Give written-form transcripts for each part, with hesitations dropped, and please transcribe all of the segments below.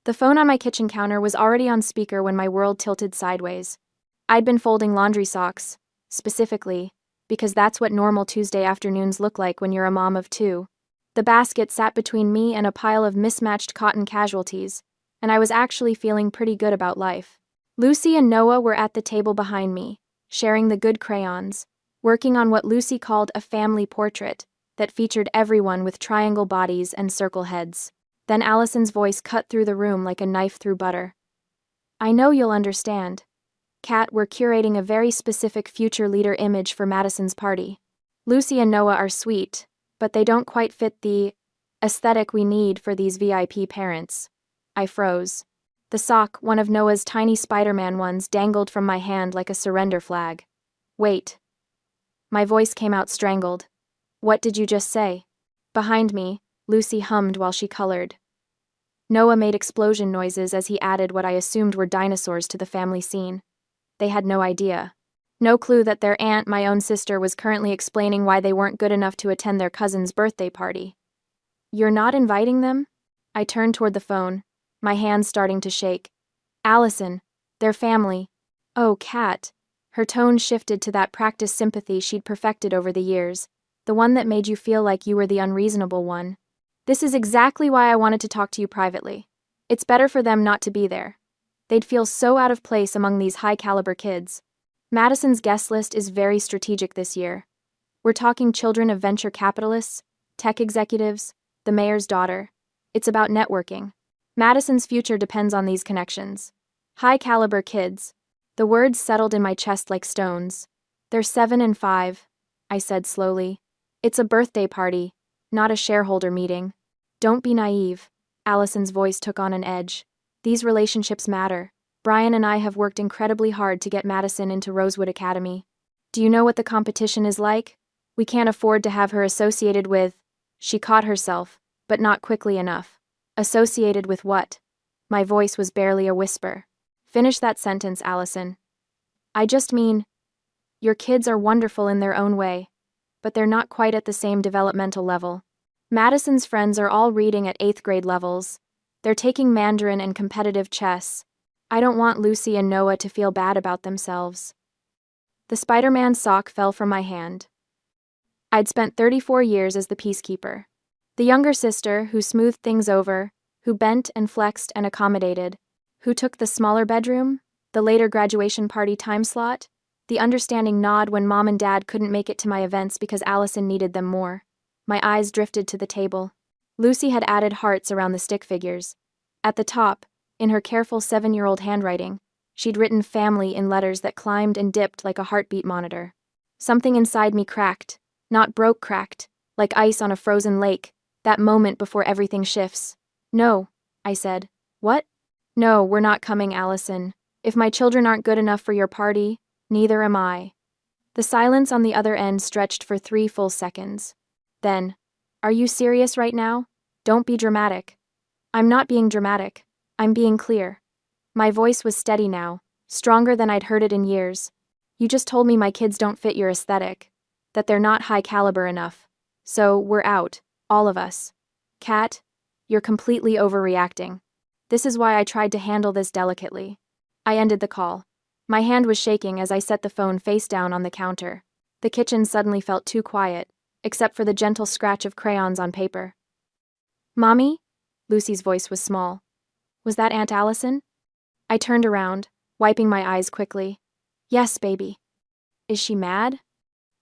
The phone on my kitchen counter was already on speaker when my world tilted sideways. I'd been folding laundry socks, specifically, because that's what normal Tuesday afternoons look like when you're a mom of two. The basket sat between me and a pile of mismatched cotton casualties, and I was actually feeling pretty good about life. Lucy and Noah were at the table behind me, sharing the good crayons, working on what Lucy called a family portrait that featured everyone with triangle bodies and circle heads. Then Allison's voice cut through the room like a knife through butter. I know you'll understand. Kat, we're curating a very specific future leader image for Madison's party. Lucy and Noah are sweet, but they don't quite fit the aesthetic we need for these VIP parents. I froze. The sock, one of Noah's tiny Spider-Man ones, dangled from my hand like a surrender flag. Wait. My voice came out strangled. What did you just say? Behind me, Lucy hummed while she colored. Noah made explosion noises as he added what I assumed were dinosaurs to the family scene. They had no idea. No clue that their aunt, my own sister, was currently explaining why they weren't good enough to attend their cousin's birthday party. You're not inviting them? I turned toward the phone, my hands starting to shake. Allison, their family. Oh, Kat. Her tone shifted to that practiced sympathy she'd perfected over the years, the one that made you feel like you were the unreasonable one. This is exactly why I wanted to talk to you privately. It's better for them not to be there. They'd feel so out of place among these high-caliber kids. Madison's guest list is very strategic this year. We're talking children of venture capitalists, tech executives, the mayor's daughter. It's about networking. Madison's future depends on these connections. High-caliber kids. The words settled in my chest like stones. They're 7 and 5, I said slowly. It's a birthday party, not a shareholder meeting. Don't be naive. Allison's voice took on an edge. These relationships matter. Brian and I have worked incredibly hard to get Madison into Rosewood Academy. Do you know what the competition is like? We can't afford to have her associated with... She caught herself, but not quickly enough. Associated with what? My voice was barely a whisper. Finish that sentence, Allison. I just mean, your kids are wonderful in their own way, but they're not quite at the same developmental level. Madison's friends are all reading at 8th grade levels. They're taking Mandarin and competitive chess. I don't want Lucy and Noah to feel bad about themselves. The Spider-Man sock fell from my hand. I'd spent 34 years as the peacekeeper. The younger sister, who smoothed things over, who bent and flexed and accommodated, who took the smaller bedroom, the later graduation party time slot, the understanding nod when mom and dad couldn't make it to my events because Allison needed them more. My eyes drifted to the table. Lucy had added hearts around the stick figures. At the top, in her careful 7-year-old handwriting, she'd written family in letters that climbed and dipped like a heartbeat monitor. Something inside me cracked, not broke cracked, like ice on a frozen lake, that moment before everything shifts. No, I said. What? No, we're not coming, Allison. If my children aren't good enough for your party, neither am I. The silence on the other end stretched for 3 full seconds. Then, are you serious right now? Don't be dramatic. I'm not being dramatic. I'm being clear. My voice was steady now, stronger than I'd heard it in years. You just told me my kids don't fit your aesthetic, that they're not high caliber enough. So, we're out, all of us. Kat, you're completely overreacting. This is why I tried to handle this delicately. I ended the call. My hand was shaking as I set the phone face down on the counter. The kitchen suddenly felt too quiet, except for the gentle scratch of crayons on paper. Mommy? Lucy's voice was small. Was that Aunt Allison? I turned around, wiping my eyes quickly. Yes, baby. Is she mad?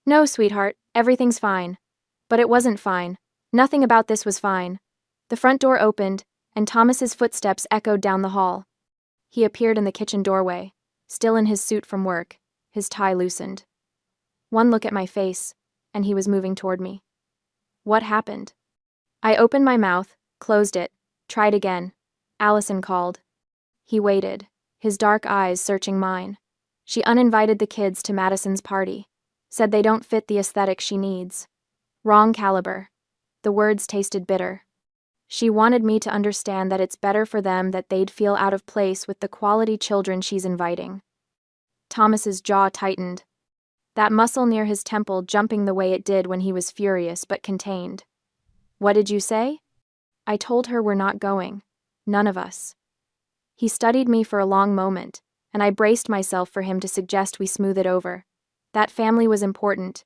No, sweetheart, everything's fine. But it wasn't fine. Nothing about this was fine. The front door opened, and Thomas's footsteps echoed down the hall. He appeared in the kitchen doorway, still in his suit from work, his tie loosened. One look at my face, and he was moving toward me. What happened? I opened my mouth, closed it, tried again. Allison called. He waited, his dark eyes searching mine. She uninvited the kids to Madison's party, said they don't fit the aesthetic she needs. Wrong caliber. The words tasted bitter. She wanted me to understand that it's better for them that they'd feel out of place with the quality children she's inviting. Thomas's jaw tightened, that muscle near his temple jumping the way it did when he was furious but contained. What did you say? I told her we're not going. None of us. He studied me for a long moment, and I braced myself for him to suggest we smooth it over. That family was important.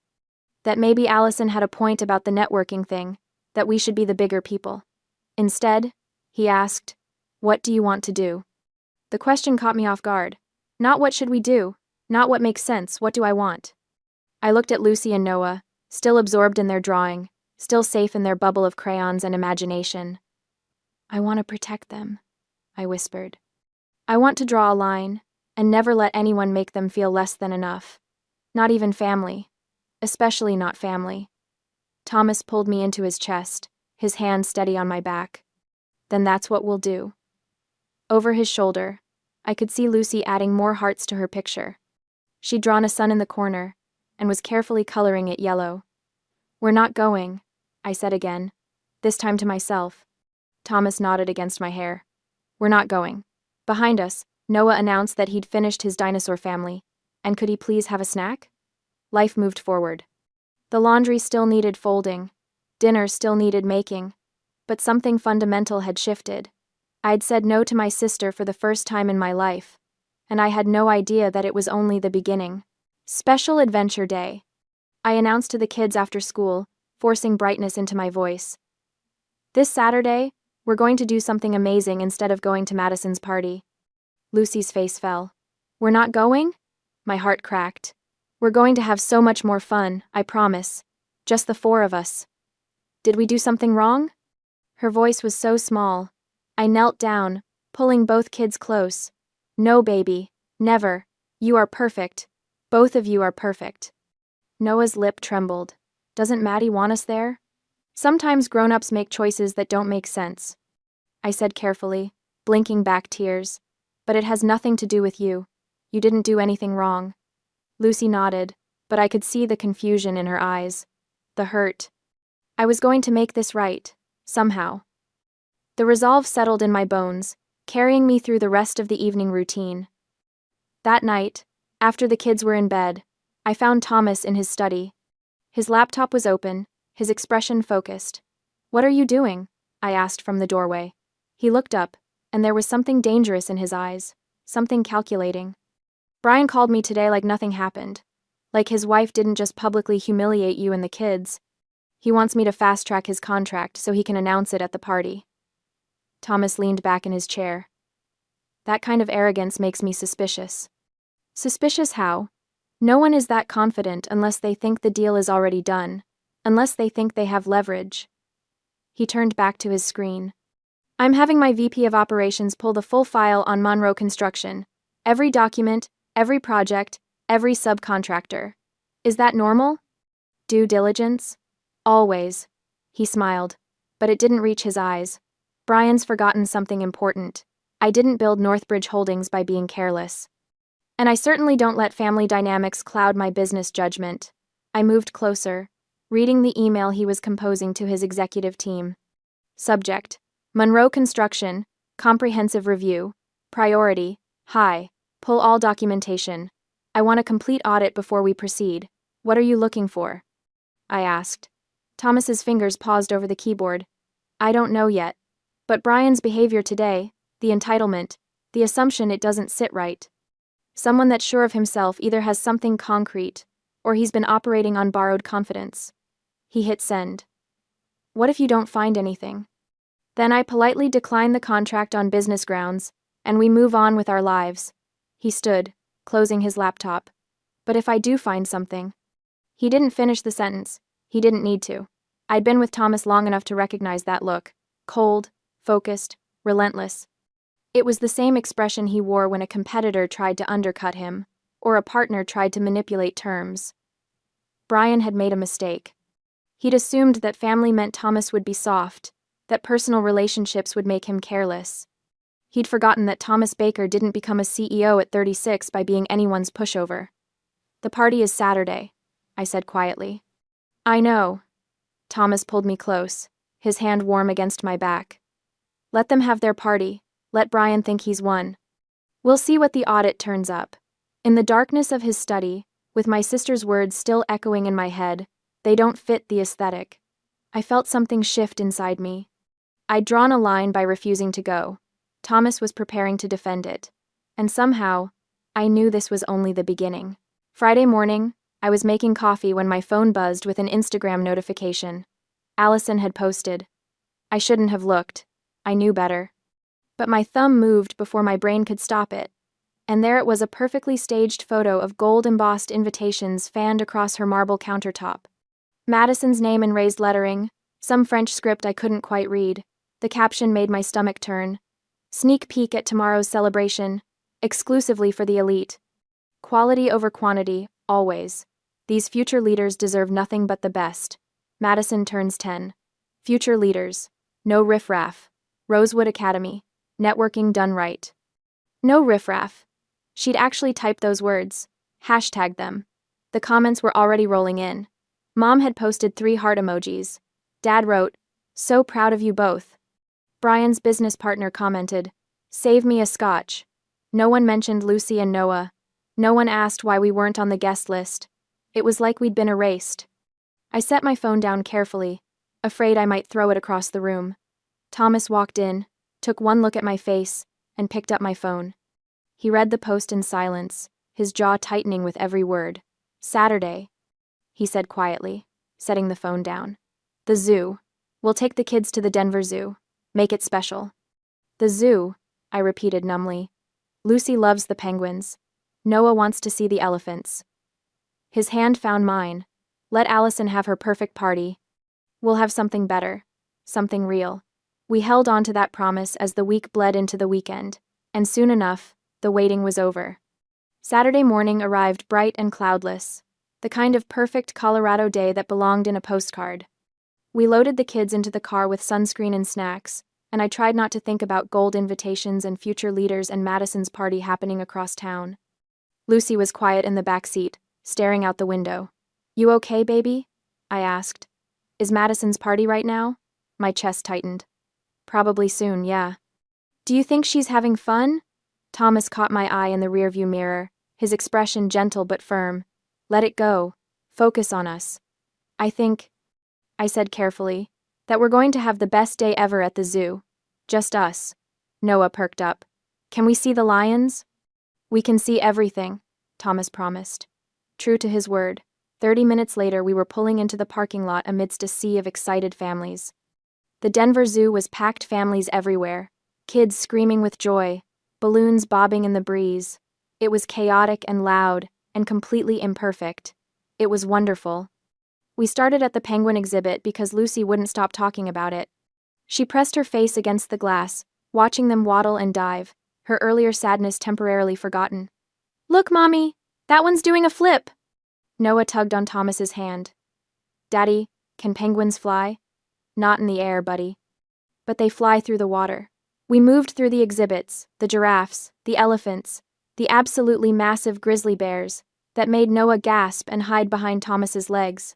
That maybe Allison had a point about the networking thing, that we should be the bigger people. Instead, he asked, "What do you want to do?" The question caught me off guard. Not what should we do, not what makes sense, what do I want? I looked at Lucy and Noah, still absorbed in their drawing, still safe in their bubble of crayons and imagination. "I want to protect them," I whispered. "I want to draw a line, and never let anyone make them feel less than enough. Not even family. Especially not family." Thomas pulled me into his chest, his hand steady on my back. "Then that's what we'll do." Over his shoulder, I could see Lucy adding more hearts to her picture. She'd drawn a sun in the corner, and was carefully coloring it yellow. "We're not going," I said again, this time to myself. Thomas nodded against my hair. "We're not going." Behind us, Noah announced that he'd finished his dinosaur family, and could he please have a snack? Life moved forward. The laundry still needed folding, dinner still needed making, but something fundamental had shifted. I'd said no to my sister for the first time in my life, and I had no idea that it was only the beginning. Special Adventure Day, I announced to the kids after school, forcing brightness into my voice. "This Saturday, we're going to do something amazing instead of going to Madison's party." Lucy's face fell. "We're not going?" My heart cracked. "We're going to have so much more fun, I promise. Just the four of us." "Did we do something wrong?" Her voice was so small. I knelt down, pulling both kids close. "No, baby, never. You are perfect. Both of you are perfect." Noah's lip trembled. "Doesn't Maddie want us there?" "Sometimes grown-ups make choices that don't make sense," I said carefully, blinking back tears. "But it has nothing to do with you. You didn't do anything wrong." Lucy nodded, but I could see the confusion in her eyes. The hurt. I was going to make this right, somehow. The resolve settled in my bones, carrying me through the rest of the evening routine. That night, after the kids were in bed, I found Thomas in his study. His laptop was open, his expression focused. "What are you doing?" I asked from the doorway. He looked up, and there was something dangerous in his eyes, something calculating. "Brian called me today like nothing happened. Like his wife didn't just publicly humiliate you and the kids. He wants me to fast-track his contract so he can announce it at the party." Thomas leaned back in his chair. "That kind of arrogance makes me suspicious." "Suspicious how?" "No one is that confident unless they think the deal is already done, unless they think they have leverage." He turned back to his screen. "I'm having my VP of Operations pull the full file on Monroe Construction. Every document, every project, every subcontractor. Is that normal?" "Due diligence?" "Always." He smiled, but it didn't reach his eyes. "Brian's forgotten something important. I didn't build Northbridge Holdings by being careless. And I certainly don't let family dynamics cloud my business judgment." I moved closer, reading the email he was composing to his executive team. Subject: Monroe Construction, Comprehensive Review. Priority: High. Pull all documentation. I want a complete audit before we proceed. What are you looking for?" I asked. Thomas's fingers paused over the keyboard. "I don't know yet. But Brian's behavior today, the entitlement, the assumption it doesn't sit right. Someone that's sure of himself either has something concrete, or he's been operating on borrowed confidence." He hit send. "What if you don't find anything?" "Then I politely decline the contract on business grounds, and we move on with our lives." He stood, closing his laptop. "But if I do find something?" He didn't finish the sentence. He didn't need to. I'd been with Thomas long enough to recognize that look. Cold, focused, relentless. It was the same expression he wore when a competitor tried to undercut him, or a partner tried to manipulate terms. Brian had made a mistake. He'd assumed that family meant Thomas would be soft, that personal relationships would make him careless. He'd forgotten that Thomas Baker didn't become a CEO at 36 by being anyone's pushover. "The party is Saturday," I said quietly. "I know." Thomas pulled me close, his hand warm against my back. "Let them have their party. Let Brian think he's won. We'll see what the audit turns up." In the darkness of his study, with my sister's words still echoing in my head, "They don't fit the aesthetic," I felt something shift inside me. I'd drawn a line by refusing to go. Thomas was preparing to defend it. And somehow, I knew this was only the beginning. Friday morning, I was making coffee when my phone buzzed with an Instagram notification. Allison had posted. I shouldn't have looked. I knew better. But my thumb moved before my brain could stop it. And there it was, a perfectly staged photo of gold-embossed invitations fanned across her marble countertop. Madison's name in raised lettering, some French script I couldn't quite read. The caption made my stomach turn. Sneak peek at tomorrow's celebration, exclusively for the elite. Quality over quantity, always. These future leaders deserve nothing but the best. Madison turns 10. Future leaders. No riffraff. Rosewood Academy. Networking done right. No riffraff. She'd actually typed those words. Hashtagged them. The comments were already rolling in. Mom had posted 3 heart emojis. Dad wrote, "So proud of you both." Brian's business partner commented, "Save me a scotch." No one mentioned Lucy and Noah. No one asked why we weren't on the guest list. It was like we'd been erased. I set my phone down carefully, afraid I might throw it across the room. Thomas walked in, took one look at my face, and picked up my phone. He read the post in silence, his jaw tightening with every word. "Saturday," he said quietly, setting the phone down. "The zoo. We'll take the kids to the Denver Zoo. Make it special." "The zoo," I repeated numbly. "Lucy loves the penguins. Noah wants to see the elephants." His hand found mine. "Let Allison have her perfect party. We'll have something better. Something real." We held on to that promise as the week bled into the weekend, and soon enough, the waiting was over. Saturday morning arrived bright and cloudless, the kind of perfect Colorado day that belonged in a postcard. We loaded the kids into the car with sunscreen and snacks, and I tried not to think about gold invitations and future leaders and Madison's party happening across town. Lucy was quiet in the back seat, staring out the window. "You okay, baby?" I asked. "Is Madison's party right now?" My chest tightened. "Probably soon, yeah." "Do you think she's having fun?" Thomas caught my eye in the rearview mirror, his expression gentle but firm. "Let it go. Focus on us." I think," I said carefully, "that we're going to have the best day ever at the zoo. Just us." Noah perked up. "Can we see the lions?" "We can see everything," Thomas promised. True to his word, 30 minutes later we were pulling into the parking lot amidst a sea of excited families. The Denver Zoo was packed, families everywhere, kids screaming with joy, balloons bobbing in the breeze. It was chaotic and loud, and completely imperfect. It was wonderful. We started at the penguin exhibit because Lucy wouldn't stop talking about it. She pressed her face against the glass, watching them waddle and dive, her earlier sadness temporarily forgotten. "Look, Mommy! That one's doing a flip!" Noah tugged on Thomas's hand. "Daddy, can penguins fly?" "Not in the air, buddy. But they fly through the water." We moved through the exhibits, the giraffes, the elephants, the absolutely massive grizzly bears, that made Noah gasp and hide behind Thomas's legs.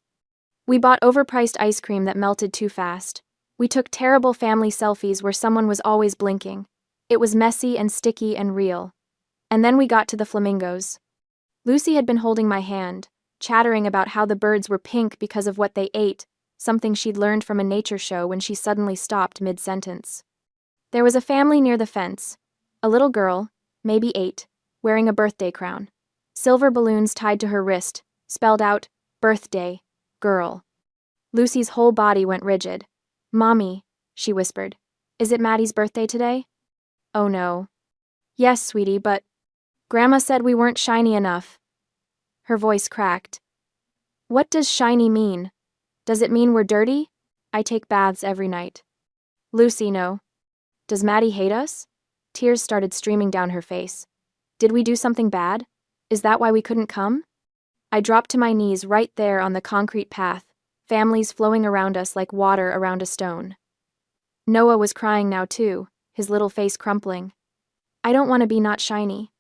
We bought overpriced ice cream that melted too fast. We took terrible family selfies where someone was always blinking. It was messy and sticky and real. And then we got to the flamingos. Lucy had been holding my hand, chattering about how the birds were pink because of what they ate, something she'd learned from a nature show, when she suddenly stopped mid-sentence. There was a family near the fence, a little girl, maybe 8, wearing a birthday crown. Silver balloons tied to her wrist, spelled out, "Birthday, girl." Lucy's whole body went rigid. "Mommy," she whispered, "is it Maddie's birthday today?" "Oh no." "Yes, sweetie, but Grandma said we weren't shiny enough." Her voice cracked. "What does shiny mean? Does it mean we're dirty? I take baths every night." "Lucy, no." "Does Maddie hate us?" Tears started streaming down her face. "Did we do something bad? Is that why we couldn't come?" I dropped to my knees right there on the concrete path, families flowing around us like water around a stone. Noah was crying now too, his little face crumpling. I don't want to be not shiny.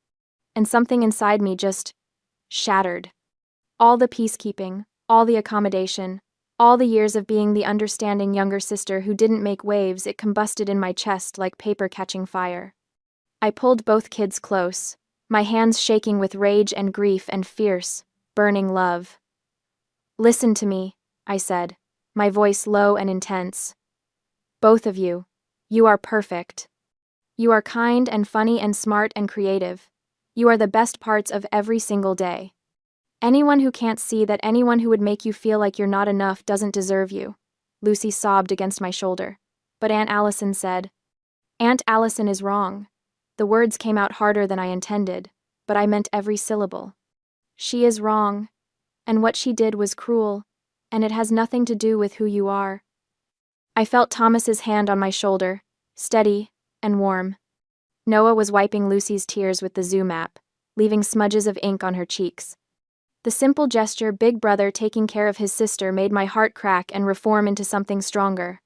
And something inside me just shattered. All the peacekeeping, all the accommodation, all the years of being the understanding younger sister who didn't make waves, it combusted in my chest like paper catching fire. I pulled both kids close, my hands shaking with rage and grief and fierce, burning love. "Listen to me," I said, my voice low and intense. "Both of you. You are perfect. You are kind and funny and smart and creative. You are the best parts of every single day. Anyone who can't see that anyone who would make you feel like you're not enough doesn't deserve you." Lucy sobbed against my shoulder. But Aunt Allison said, "Aunt Allison is wrong." The words came out harder than I intended, but I meant every syllable. "She is wrong, and what she did was cruel, and it has nothing to do with who you are." I felt Thomas's hand on my shoulder, steady and warm. Noah was wiping Lucy's tears with the zoo map, leaving smudges of ink on her cheeks. The simple gesture, Big Brother taking care of his sister, made my heart crack and reform into something stronger.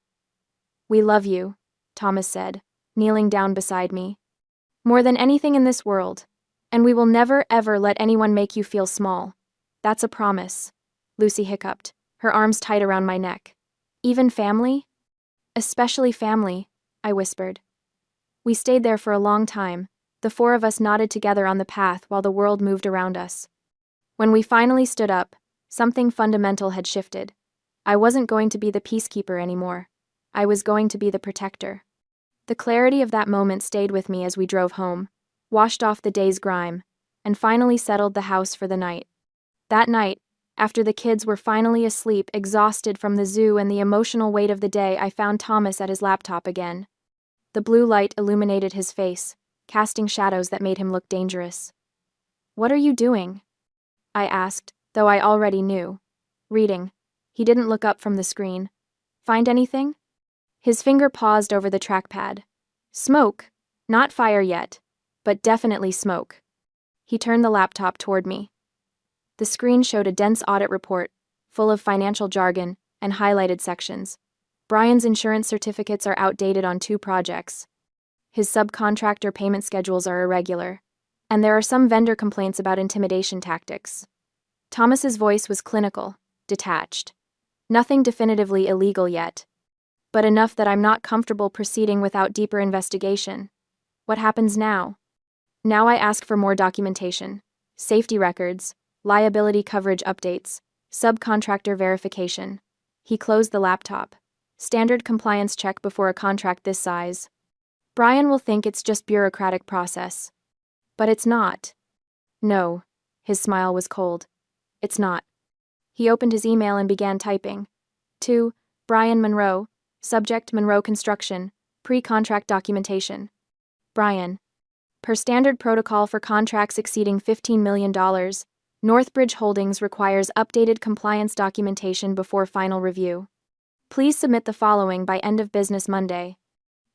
"We love you," Thomas said, kneeling down beside me. "More than anything in this world, and we will never ever let anyone make you feel small. That's a promise," Lucy hiccuped, her arms tight around my neck. "Even family?" "Especially family," I whispered. We stayed there for a long time, the four of us knotted together on the path while the world moved around us. When we finally stood up, something fundamental had shifted. I wasn't going to be the peacekeeper anymore. I was going to be the protector. The clarity of that moment stayed with me as we drove home, washed off the day's grime, and finally settled the house for the night. That night, after the kids were finally asleep, exhausted from the zoo and the emotional weight of the day, I found Thomas at his laptop again. The blue light illuminated his face, casting shadows that made him look dangerous. "What are you doing?" I asked, though I already knew. "Reading." He didn't look up from the screen. "Find anything?" His finger paused over the trackpad. "Smoke. Not fire yet, but definitely smoke." He turned the laptop toward me. The screen showed a dense audit report, full of financial jargon and highlighted sections. Brian's insurance certificates are outdated on 2 projects. His subcontractor payment schedules are irregular, and there are some vendor complaints about intimidation tactics. Thomas's voice was clinical, detached. Nothing definitively illegal yet, but enough that I'm not comfortable proceeding without deeper investigation. What happens now? Now I ask for more documentation, safety records, liability coverage updates, subcontractor verification. He closed the laptop. Standard compliance check before a contract this size. Brian will think it's just bureaucratic process. But it's not. No. His smile was cold. It's not. He opened his email and began typing. To Brian Monroe, subject Monroe Construction, pre-contract documentation. Brian. Per standard protocol for contracts exceeding $15 million, Northbridge Holdings requires updated compliance documentation before final review. Please submit the following by end of business Monday.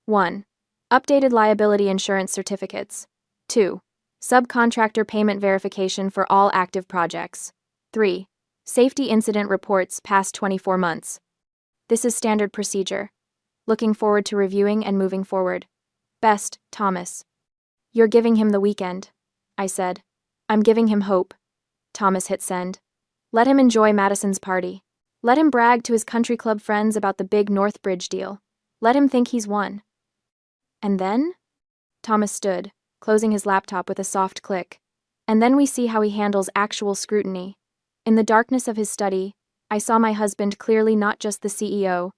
1. Updated liability insurance certificates. 2. Subcontractor payment verification for all active projects. 3. Safety incident reports past 24 months. This is standard procedure. Looking forward to reviewing and moving forward. Best, Thomas. "You're giving him the weekend," I said. "I'm giving him hope." Thomas hit send. Let him enjoy Madison's party. Let him brag to his country club friends about the big Northbridge deal. Let him think he's won. And then? Thomas stood, closing his laptop with a soft click. And then we see how he handles actual scrutiny. In the darkness of his study, I saw my husband clearly, not just the CEO,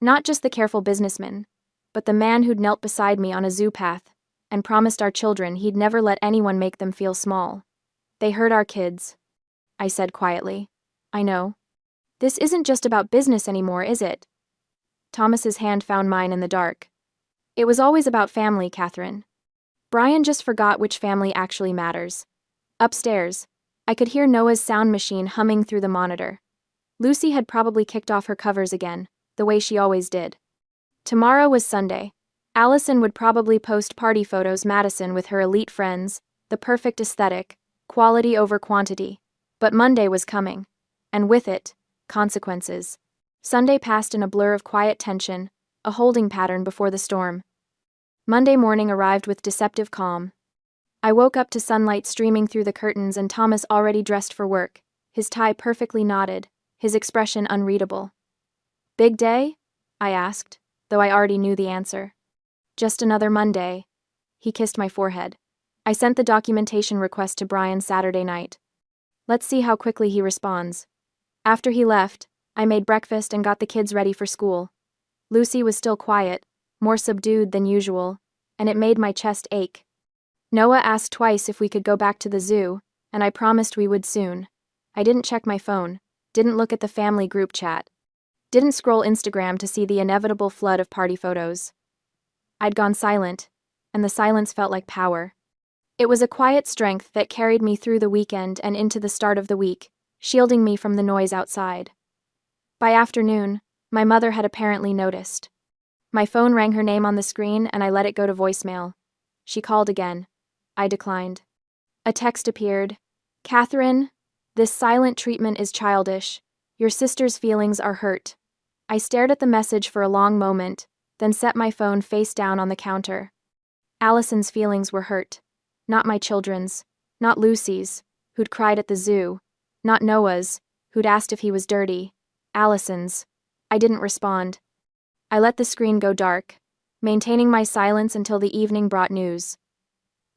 not just the careful businessman, but the man who'd knelt beside me on a zoo path and promised our children he'd never let anyone make them feel small. "They hurt our kids," I said quietly. "I know. This isn't just about business anymore, is it?" Thomas's hand found mine in the dark. "It was always about family, Catherine. Brian just forgot which family actually matters." Upstairs, I could hear Noah's sound machine humming through the monitor. Lucy had probably kicked off her covers again, the way she always did. Tomorrow was Sunday. Allison would probably post party photos Madison with her elite friends, the perfect aesthetic, quality over quantity. But Monday was coming, and with it, consequences. Sunday passed in a blur of quiet tension, a holding pattern before the storm. Monday morning arrived with deceptive calm. I woke up to sunlight streaming through the curtains and Thomas already dressed for work, his tie perfectly knotted, his expression unreadable. "Big day?" I asked, though I already knew the answer. "Just another Monday." He kissed my forehead. I sent the documentation request to Brian Saturday night. Let's see how quickly he responds. After he left, I made breakfast and got the kids ready for school. Lucy was still quiet, more subdued than usual, and it made my chest ache. Noah asked twice if we could go back to the zoo, and I promised we would soon. I didn't check my phone, didn't look at the family group chat, didn't scroll Instagram to see the inevitable flood of party photos. I'd gone silent, and the silence felt like power. It was a quiet strength that carried me through the weekend and into the start of the week, shielding me from the noise outside. By afternoon, my mother had apparently noticed. My phone rang her name on the screen and I let it go to voicemail. She called again. I declined. A text appeared. "Catherine, this silent treatment is childish. Your sister's feelings are hurt." I stared at the message for a long moment, then set my phone face down on the counter. Allison's feelings were hurt. Not my children's, not Lucy's, who'd cried at the zoo, not Noah's, who'd asked if he was dirty. Allison's. I didn't respond. I let the screen go dark, maintaining my silence until the evening brought news.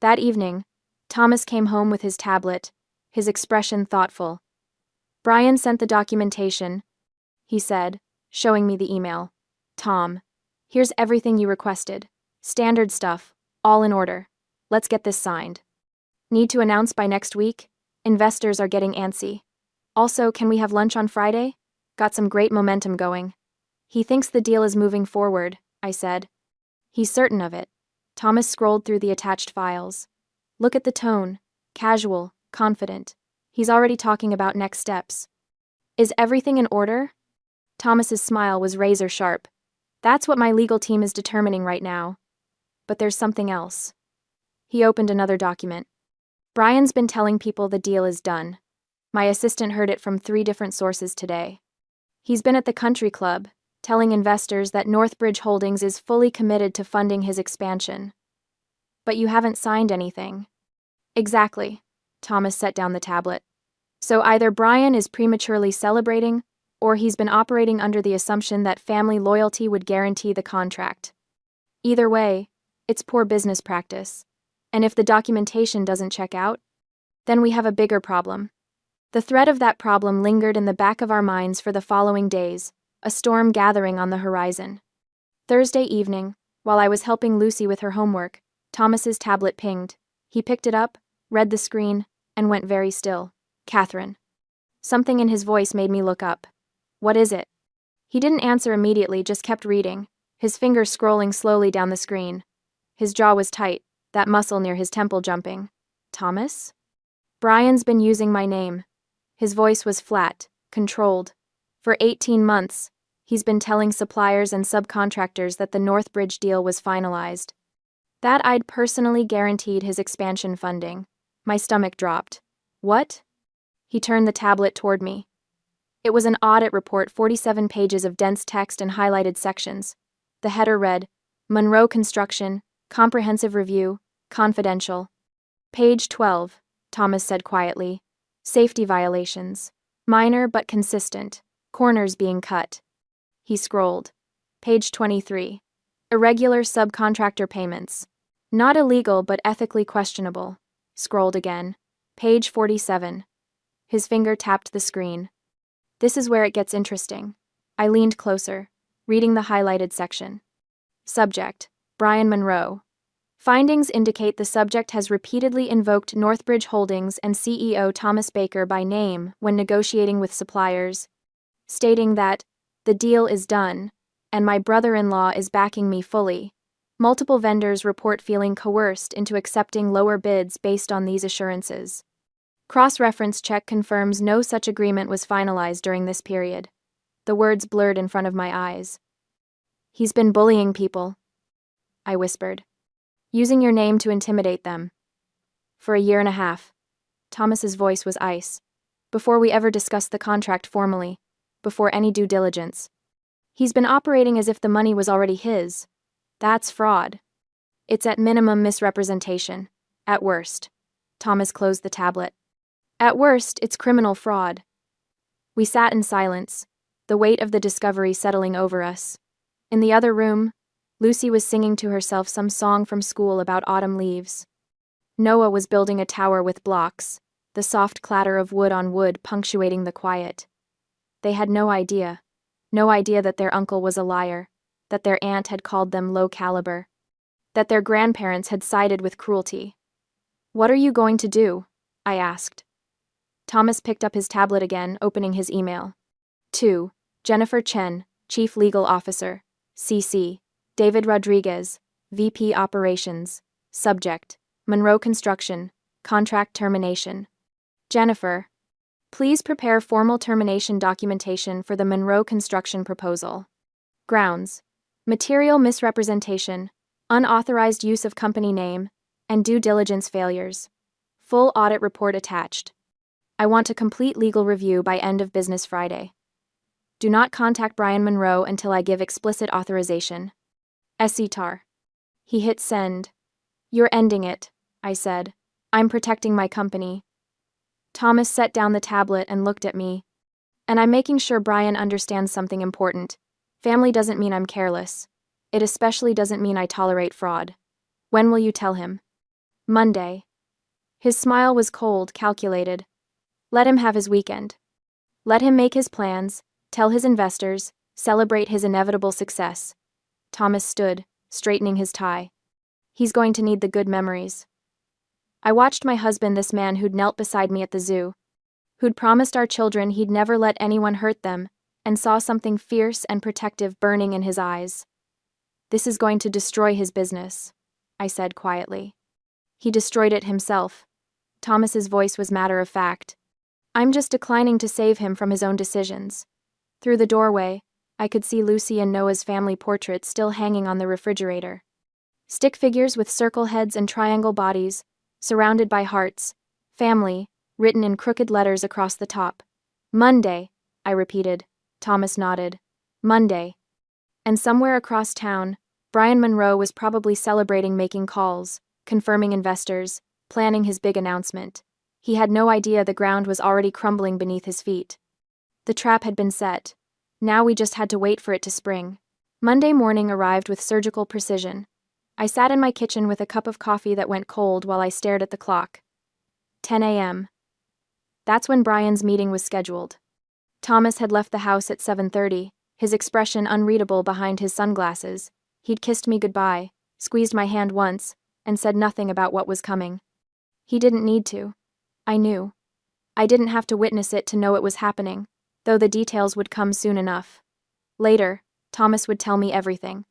That evening, Thomas came home with his tablet, his expression thoughtful. "Brian sent the documentation," he said, showing me the email. "Tom, here's everything you requested. Standard stuff, all in order. Let's get this signed. Need to announce by next week? Investors are getting antsy. Also, can we have lunch on Friday? Got some great momentum going." "He thinks the deal is moving forward," I said. "He's certain of it." Thomas scrolled through the attached files. "Look at the tone. Casual, confident. He's already talking about next steps." "Is everything in order?" Thomas's smile was razor sharp. "That's what my legal team is determining right now. But there's something else." He opened another document. "Brian's been telling people the deal is done. My assistant heard it from 3 different sources today. He's been at the country club, telling investors that Northbridge Holdings is fully committed to funding his expansion." "But you haven't signed anything." "Exactly." Thomas set down the tablet. "So either Brian is prematurely celebrating, or he's been operating under the assumption that family loyalty would guarantee the contract. Either way, it's poor business practice. And if the documentation doesn't check out, then we have a bigger problem." The threat of that problem lingered in the back of our minds for the following days, a storm gathering on the horizon. Thursday evening, while I was helping Lucy with her homework, Thomas's tablet pinged. He picked it up, read the screen, and went very still. "Catherine." Something in his voice made me look up. "What is it?" He didn't answer immediately, just kept reading, his fingers scrolling slowly down the screen. His jaw was tight, that muscle near his temple jumping. "Thomas?" "Brian's been using my name." His voice was flat, controlled. "For 18 months, he's been telling suppliers and subcontractors that the Northbridge deal was finalized. That I'd personally guaranteed his expansion funding." My stomach dropped. "What?" He turned the tablet toward me. It was an audit report, 47 pages of dense text and highlighted sections. The header read, "Monroe Construction, Comprehensive Review, Confidential." "Page 12, Thomas said quietly. "Safety violations. Minor but consistent. Corners being cut." He scrolled. "Page 23. Irregular subcontractor payments. Not illegal but ethically questionable." Scrolled again. "Page 47. His finger tapped the screen. "This is where it gets interesting." I leaned closer, reading the highlighted section. Subject: Brian Monroe. Findings indicate the subject has repeatedly invoked Northbridge Holdings and CEO Thomas Baker by name when negotiating with suppliers, stating that the deal is done, and my brother-in-law is backing me fully. Multiple vendors report feeling coerced into accepting lower bids based on these assurances. Cross-reference check confirms no such agreement was finalized during this period. The words blurred in front of my eyes. "He's been bullying people," I whispered. "Using your name to intimidate them. For a year and a half." Thomas's voice was ice. "Before we ever discussed the contract formally, before any due diligence. He's been operating as if the money was already his. That's fraud. It's at minimum misrepresentation. At worst." Thomas closed the tablet. "At worst, it's criminal fraud." We sat in silence, the weight of the discovery settling over us. In the other room, Lucy was singing to herself some song from school about autumn leaves. Noah was building a tower with blocks, the soft clatter of wood on wood punctuating the quiet. They had no idea that their uncle was a liar, that their aunt had called them low caliber. that their grandparents had sided with cruelty. "What are you going to do?" I asked. Thomas picked up his tablet again, opening his email. To Jennifer Chen, Chief Legal Officer, CC, David Rodriguez, VP Operations, Subject, Monroe Construction, Contract Termination. Jennifer, please prepare formal termination documentation for the Monroe Construction proposal. Grounds: material misrepresentation, unauthorized use of company name, and due diligence failures. Full audit report attached. I want a complete legal review by end of business Friday. Do not contact Brian Monroe until I give explicit authorization. SETAR. He hit send. "You're ending it," I said. "I'm protecting my company." Thomas set down the tablet and looked at me. "And I'm making sure Brian understands something important. Family doesn't mean I'm careless. It especially doesn't mean I tolerate fraud. When will you tell him?" "Monday." His smile was cold, calculated. Let him have his weekend. Let him make his plans, tell his investors, celebrate his inevitable success. Thomas stood, straightening his tie. He's going to need the good memories. I watched my husband, this man who'd knelt beside me at the zoo, who'd promised our children he'd never let anyone hurt them, and saw something fierce and protective burning in his eyes. "This is going to destroy his business," I said quietly. "He destroyed it himself." Thomas's voice was matter of fact. "I'm just declining to save him from his own decisions." Through the doorway, I could see Lucy and Noah's family portraits still hanging on the refrigerator. Stick figures with circle heads and triangle bodies, surrounded by hearts. "Family," written in crooked letters across the top. "Monday," I repeated. Thomas nodded. "Monday." And somewhere across town, Brian Monroe was probably celebrating, making calls, confirming investors, planning his big announcement. He had no idea the ground was already crumbling beneath his feet. The trap had been set. Now we just had to wait for it to spring. Monday morning arrived with surgical precision. I sat in my kitchen with a cup of coffee that went cold while I stared at the clock. 10 a.m. That's when Brian's meeting was scheduled. Thomas had left the house at 7:30, his expression unreadable behind his sunglasses. He'd kissed me goodbye, squeezed my hand once, and said nothing about what was coming. He didn't need to. I knew. I didn't have to witness it to know it was happening, though the details would come soon enough. Later, Thomas would tell me everything.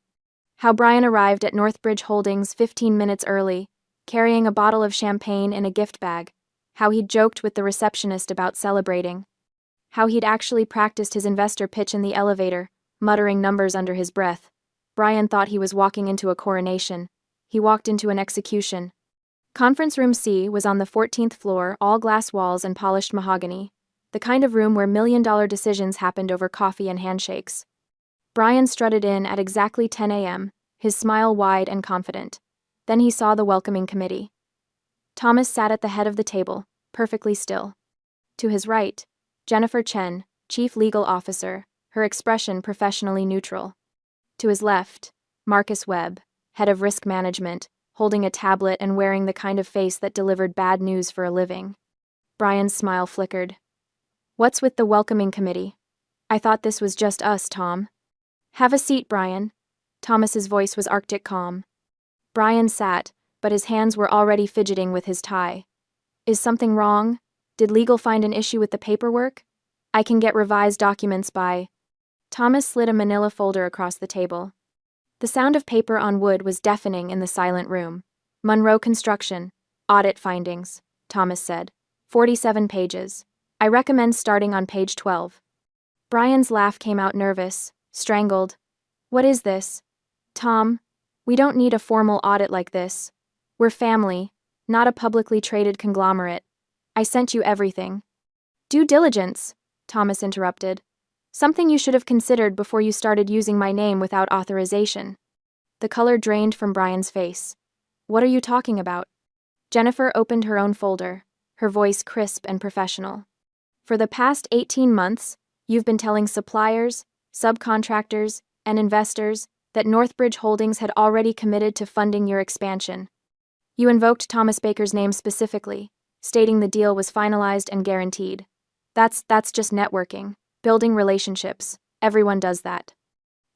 How Brian arrived at Northbridge Holdings 15 minutes early, carrying a bottle of champagne in a gift bag. How he'd joked with the receptionist about celebrating. How he'd actually practiced his investor pitch in the elevator, muttering numbers under his breath. Brian thought he was walking into a coronation. He walked into an execution. Conference Room C was on the 14th floor, all glass walls and polished mahogany. The kind of room where million-dollar decisions happened over coffee and handshakes. Brian strutted in at exactly 10 a.m., his smile wide and confident. Then he saw the welcoming committee. Thomas sat at the head of the table, perfectly still. To his right, Jennifer Chen, Chief Legal Officer, her expression professionally neutral. To his left, Marcus Webb, Head of Risk Management, holding a tablet and wearing the kind of face that delivered bad news for a living. Brian's smile flickered. "What's with the welcoming committee? I thought this was just us, Tom." "Have a seat, Brian." Thomas's voice was arctic calm. Brian sat, but his hands were already fidgeting with his tie. "Is something wrong? Did legal find an issue with the paperwork? I can get revised documents by..." Thomas slid a manila folder across the table. The sound of paper on wood was deafening in the silent room. "Monroe Construction. Audit findings," Thomas said. 47 pages. I recommend starting on page 12. Brian's laugh came out nervous, strangled. "What is this? Tom, we don't need a formal audit like this. We're family, not a publicly traded conglomerate. I sent you everything." "Due diligence," Thomas interrupted. "Something you should have considered before you started using my name without authorization." The color drained from Brian's face. "What are you talking about?" Jennifer opened her own folder, her voice crisp and professional. "For the past 18 months, you've been telling suppliers, subcontractors, and investors that Northbridge Holdings had already committed to funding your expansion. You invoked Thomas Baker's name specifically, stating the deal was finalized and guaranteed. That's just networking, building relationships. Everyone does that."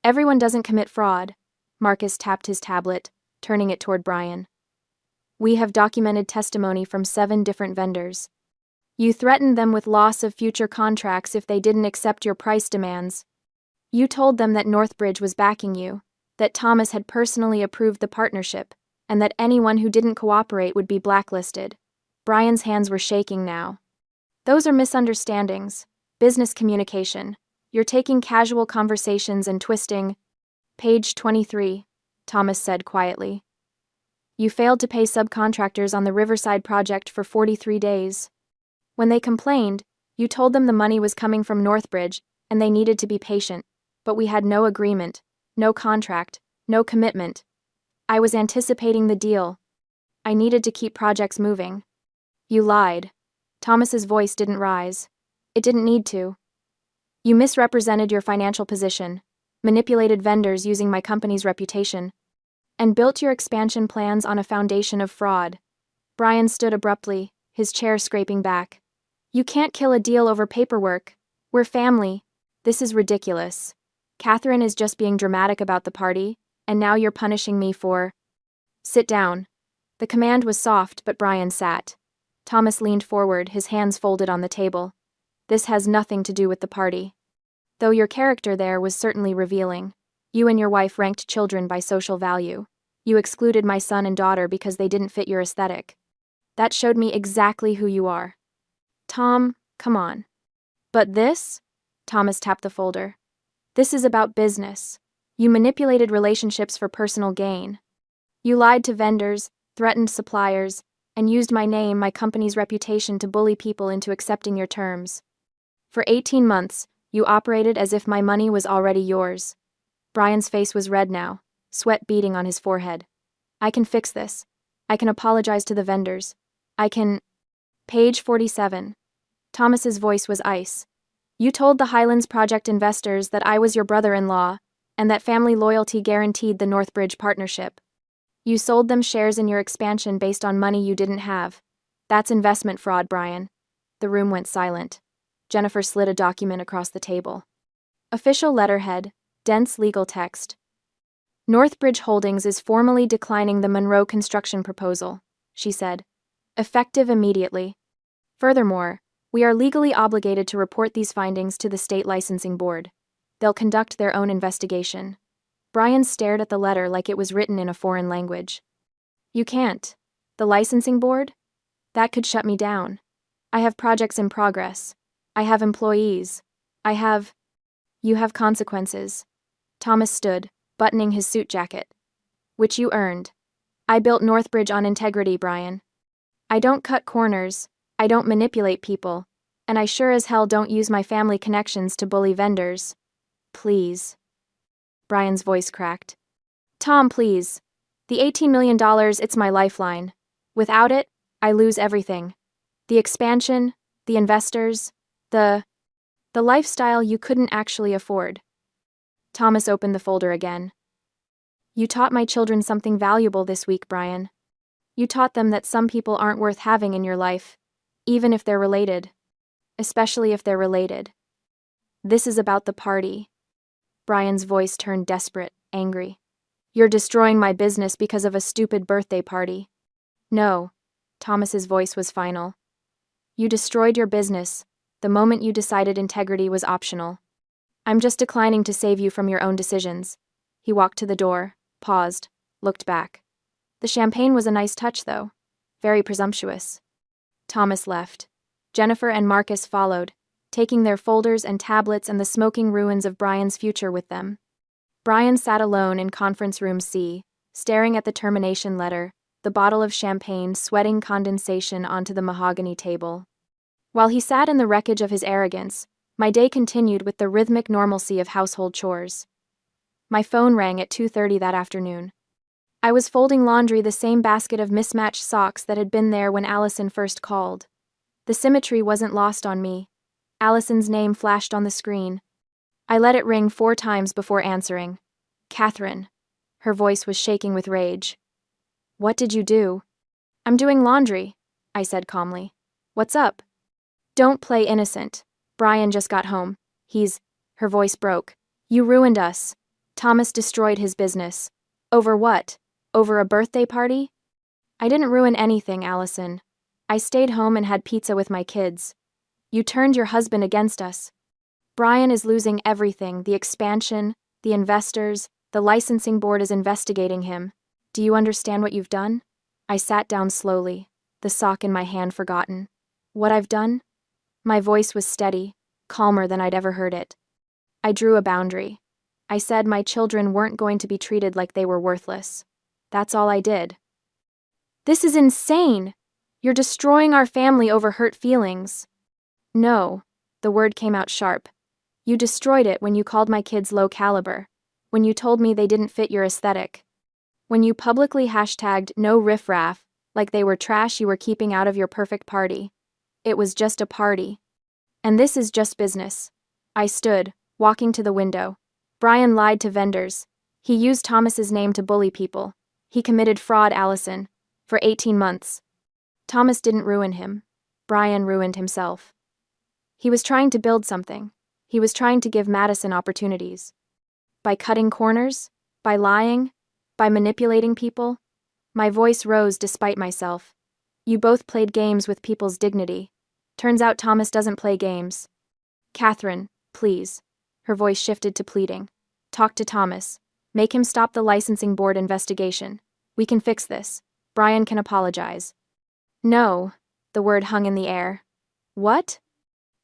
"Everyone doesn't commit fraud." Marcus tapped his tablet, turning it toward Brian. We have documented testimony from 7 different vendors. You threatened them with loss of future contracts if they didn't accept your price demands. You told them that Northbridge was backing you, that Thomas had personally approved the partnership, and that anyone who didn't cooperate would be blacklisted. Brian's hands were shaking now. Those are misunderstandings. Business communication. You're taking casual conversations and twisting. Page 23, Thomas said quietly. You failed to pay subcontractors on the Riverside project for 43 days. When they complained, you told them the money was coming from Northbridge and they needed to be patient, but we had no agreement, no contract, no commitment. I was anticipating the deal. I needed to keep projects moving. You lied. Thomas's voice didn't rise. It didn't need to. You misrepresented your financial position, manipulated vendors using my company's reputation, and built your expansion plans on a foundation of fraud. Brian stood abruptly, his chair scraping back. You can't kill a deal over paperwork. We're family. This is ridiculous. Catherine is just being dramatic about the party, and now you're punishing me for... Sit down. The command was soft, but Brian sat. Thomas leaned forward, his hands folded on the table. This has nothing to do with the party. Though your character there was certainly revealing. You and your wife ranked children by social value. You excluded my son and daughter because they didn't fit your aesthetic. That showed me exactly who you are. Tom, come on. But this? Thomas tapped the folder. This is about business. You manipulated relationships for personal gain. You lied to vendors, threatened suppliers, and used my name, my company's reputation to bully people into accepting your terms. For 18 months, you operated as if my money was already yours. Brian's face was red now, sweat beading on his forehead. I can fix this. I can apologize to the vendors. I can... Page 47. Thomas's voice was ice. You told the Highlands Project investors that I was your brother-in-law, and that family loyalty guaranteed the Northbridge partnership. You sold them shares in your expansion based on money you didn't have. That's investment fraud, Brian. The room went silent. Jennifer slid a document across the table. Official letterhead, dense legal text. Northbridge Holdings is formally declining the Monroe construction proposal, she said. Effective immediately. Furthermore, we are legally obligated to report these findings to the state licensing board. They'll conduct their own investigation. Brian stared at the letter like it was written in a foreign language. You can't. The licensing board? That could shut me down. I have projects in progress. I have employees. You have consequences. Thomas stood, buttoning his suit jacket. Which you earned. I built Northbridge on integrity, Brian. I don't cut corners, I don't manipulate people, and I sure as hell don't use my family connections to bully vendors. Please. Brian's voice cracked. Tom, please. The $18 million, it's my lifeline. Without it, I lose everything. The expansion, the investors, the lifestyle you couldn't actually afford. Thomas opened the folder again. You taught my children something valuable this week, Brian. You taught them that some people aren't worth having in your life, even if they're related. Especially if they're related. This is about the party. Brian's voice turned desperate, angry. You're destroying my business because of a stupid birthday party. No. Thomas's voice was final. You destroyed your business the moment you decided integrity was optional. I'm just declining to save you from your own decisions. He walked to the door, paused, looked back. The champagne was a nice touch, though. Very presumptuous. Thomas left. Jennifer and Marcus followed, taking their folders and tablets and the smoking ruins of Brian's future with them. Brian sat alone in conference room C, staring at the termination letter, the bottle of champagne sweating condensation onto the mahogany table. While he sat in the wreckage of his arrogance, my day continued with the rhythmic normalcy of household chores. My phone rang at 2:30 that afternoon. I was folding laundry, the same basket of mismatched socks that had been there when Allison first called. The symmetry wasn't lost on me. Allison's name flashed on the screen. I let it ring 4 times before answering. Catherine. Her voice was shaking with rage. What did you do? I'm doing laundry, I said calmly. What's up? Don't play innocent. Brian just got home. Her voice broke. You ruined us. Thomas destroyed his business. Over what? Over a birthday party? I didn't ruin anything, Allison. I stayed home and had pizza with my kids. You turned your husband against us. Brian is losing everything, the expansion, the investors, the licensing board is investigating him. Do you understand what you've done? I sat down slowly, the sock in my hand forgotten. What I've done? My voice was steady, calmer than I'd ever heard it. I drew a boundary. I said my children weren't going to be treated like they were worthless. That's all I did. This is insane! You're destroying our family over hurt feelings. No, the word came out sharp. You destroyed it when you called my kids low caliber, when you told me they didn't fit your aesthetic, when you publicly hashtagged no riffraff, like they were trash you were keeping out of your perfect party. It was just a party. And this is just business. I stood, walking to the window. Brian lied to vendors. He used Thomas's name to bully people. He committed fraud, Allison, for 18 months. Thomas didn't ruin him. Brian ruined himself. He was trying to build something. He was trying to give Madison opportunities. By cutting corners? By lying? By manipulating people? My voice rose despite myself. You both played games with people's dignity. Turns out Thomas doesn't play games. Catherine, please. Her voice shifted to pleading. Talk to Thomas. Make him stop the licensing board investigation. We can fix this. Brian can apologize. No. The word hung in the air. What?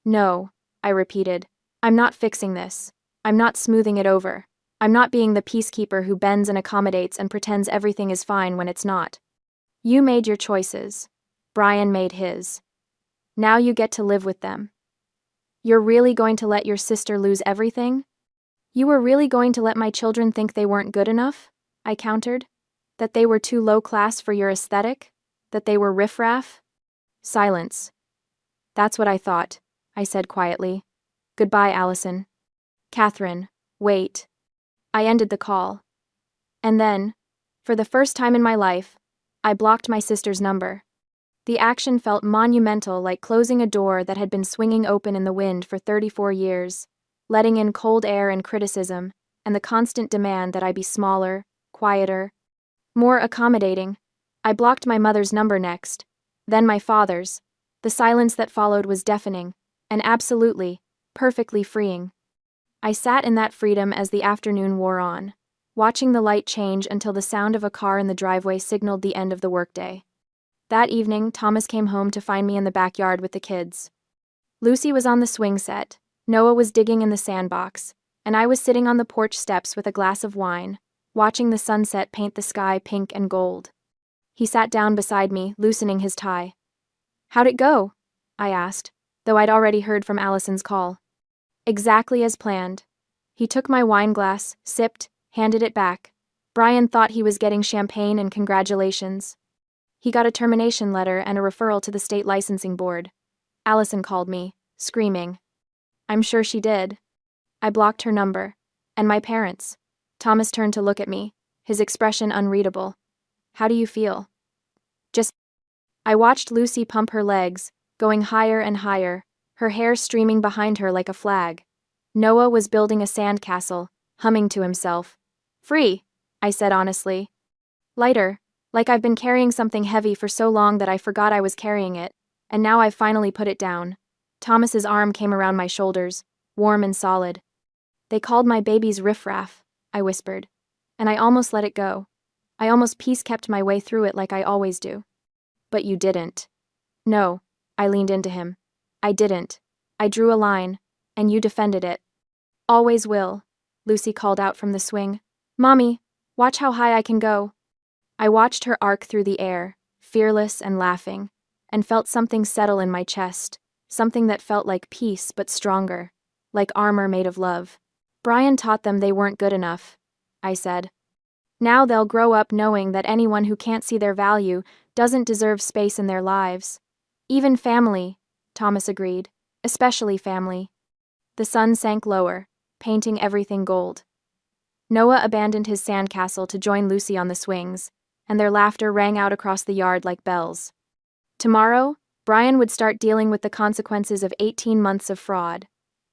No, I repeated. I'm not fixing this. I'm not smoothing it over. I'm not being the peacekeeper who bends and accommodates and pretends everything is fine when it's not. You made your choices. Brian made his. Now you get to live with them. You're really going to let your sister lose everything? You were really going to let my children think they weren't good enough? I countered. That they were too low class for your aesthetic? That they were riffraff? Silence. That's what I thought, I said quietly. Goodbye, Allison. Catherine, wait. I ended the call. And then, for the first time in my life, I blocked my sister's number. The action felt monumental, like closing a door that had been swinging open in the wind for 34 years, letting in cold air and criticism, and the constant demand that I be smaller, quieter, more accommodating. I blocked my mother's number next, then my father's. The silence that followed was deafening, and absolutely, perfectly freeing. I sat in that freedom as the afternoon wore on, watching the light change until the sound of a car in the driveway signaled the end of the workday. That evening, Thomas came home to find me in the backyard with the kids. Lucy was on the swing set, Noah was digging in the sandbox, and I was sitting on the porch steps with a glass of wine, watching the sunset paint the sky pink and gold. He sat down beside me, loosening his tie. How'd it go? I asked, though I'd already heard from Allison's call. Exactly as planned. He took my wine glass, sipped, handed it back. Brian thought he was getting champagne and congratulations. He got a termination letter and a referral to the state licensing board. Allison called me, screaming. I'm sure she did. I blocked her number. And my parents. Thomas turned to look at me, his expression unreadable. How do you feel? I watched Lucy pump her legs, going higher and higher, her hair streaming behind her like a flag. Noah was building a sandcastle, humming to himself. Free, I said honestly. Lighter, like I've been carrying something heavy for so long that I forgot I was carrying it, and now I've finally put it down. Thomas's arm came around my shoulders, warm and solid. They called my babies riffraff, I whispered, and I almost let it go. I almost peace-kept my way through it like I always do. But you didn't. No, I leaned into him. I didn't. I drew a line, and you defended it. Always will, Lucy called out from the swing. Mommy, watch how high I can go. I watched her arc through the air, fearless and laughing, and felt something settle in my chest, something that felt like peace but stronger, like armor made of love. Brian taught them they weren't good enough, I said. Now they'll grow up knowing that anyone who can't see their value doesn't deserve space in their lives. Even family, Thomas agreed, especially family. The sun sank lower, painting everything gold. Noah abandoned his sandcastle to join Lucy on the swings, and their laughter rang out across the yard like bells. Tomorrow, Brian would start dealing with the consequences of 18 months of fraud.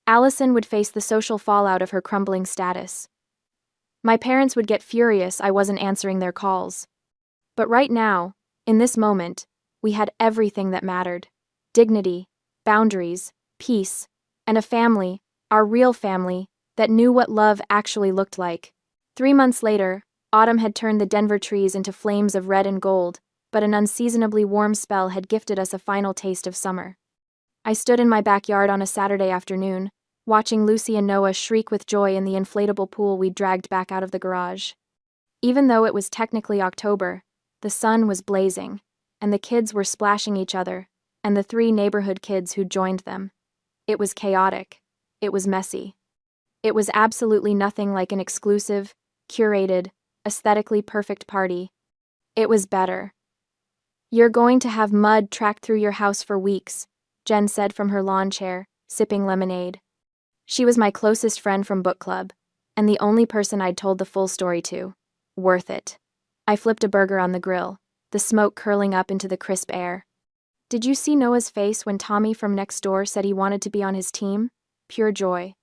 Allison would face the social fallout of her crumbling status. My parents would get furious I wasn't answering their calls. But right now, in this moment, we had everything that mattered. Dignity, boundaries, peace, and a family, our real family, that knew what love actually looked like. 3 months later, autumn had turned the Denver trees into flames of red and gold, but an unseasonably warm spell had gifted us a final taste of summer. I stood in my backyard on a Saturday afternoon, watching Lucy and Noah shriek with joy in the inflatable pool we'd dragged back out of the garage. Even though it was technically October, the sun was blazing, and the kids were splashing each other, and the 3 neighborhood kids who joined them. It was chaotic. It was messy. It was absolutely nothing like an exclusive, curated, aesthetically perfect party. It was better. "You're going to have mud tracked through your house for weeks," Jen said from her lawn chair, sipping lemonade. She was my closest friend from book club, and the only person I'd told the full story to. Worth it. I flipped a burger on the grill, the smoke curling up into the crisp air. "Did you see Noah's face when Tommy from next door said he wanted to be on his team? Pure joy.